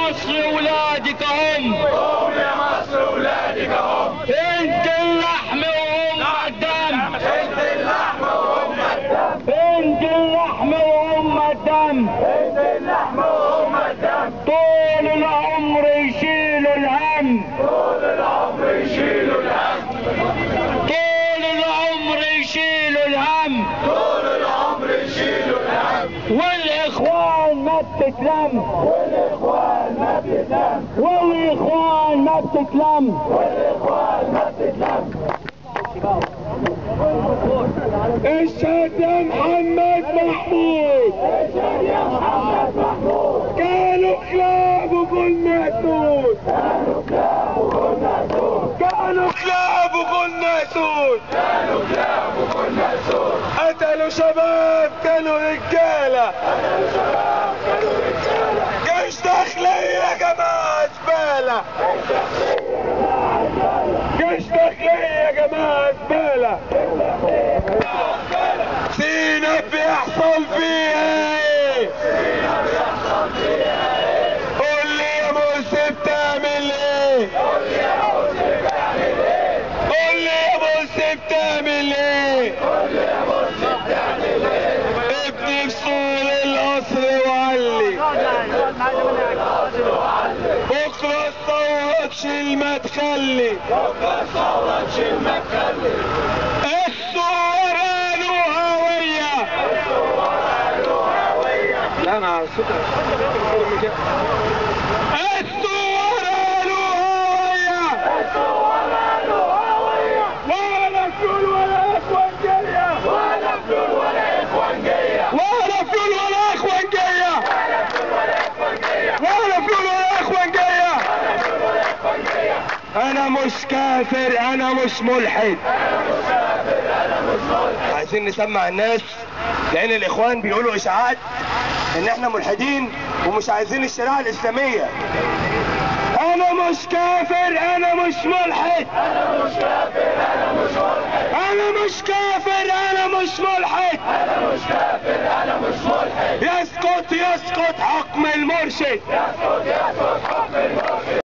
مصر ولادك هم، قوم يا مصر ولادك هم، انت اللحم وهم الدم، انت اللحم وهم الدم، انت اللحم وهم الدم، انت اللحم وهم الدم، طول العمر يشيلوا الهم، طول العمر يشيلوا الهم، طول العمر يشيلوا الهم، طول العمر يشيلوا الهم، والاخوان ما بتتلم، والاخوان ما بتتلم، والاخوان ما بتتلم، والاخوان ما بتتلم. اشهد يا محمد محمود، اشهد يا محمد محمود، كانوا كلاب وقلنا سود، كانوا كلاب وكنا سود، كانوا كلاب وقلنا سود، كانوا كلاب وكنا سود، قتلوا شباب كانوا رجاله، قتلوا شباب كانوا رجاله، جيش داخلية يا جماعة زبالة، جيش داخلية يا جماعة زبالة، سينا بيحصل فيها ايه؟ سينا بيحصل فيها ايه؟ قول لي يا مرسي بتعمل ايه؟ قول لي يا مرسي بتعمل ايه؟ قول لي يا مرسي بتعمل ايه؟ قول لي يا مرسي بتعمل ايه؟ ابني بسور القصر وعلي، بكرة الثورة تشيل ما تخلي، بكرة الثورة تشيل ما تخلي، الثورة له هوية، الثورة له هوية، لا انا على الصوت الثورة له هوية، الثورة له هوية، ولا فلول ولا اخوانجية، ولا فلول ولا اخوانجية، ولا فلول ولا اخوانجية، ولا فلول ولا اخوانجية، ولا فلول ولا اخوانجية، ولا فلول ولا اخوانجية. انا مش كافر، انا مش ملحد، انا مش كافر، انا مش ملحد. عايزين نسمع الناس لان الاخوان بيقولوا اشاعات ان احنا ملحدين ومش عايزين الشريعة الاسلامية. انا مش كافر، انا مش ملحد، انا مش كافر، انا مش ملحد، انا مش كافر، انا مش ملحد، انا مش كافر، انا مش ملحد. يسقط يسقط حكم المرشد، يسقط يسقط حكم المرشد.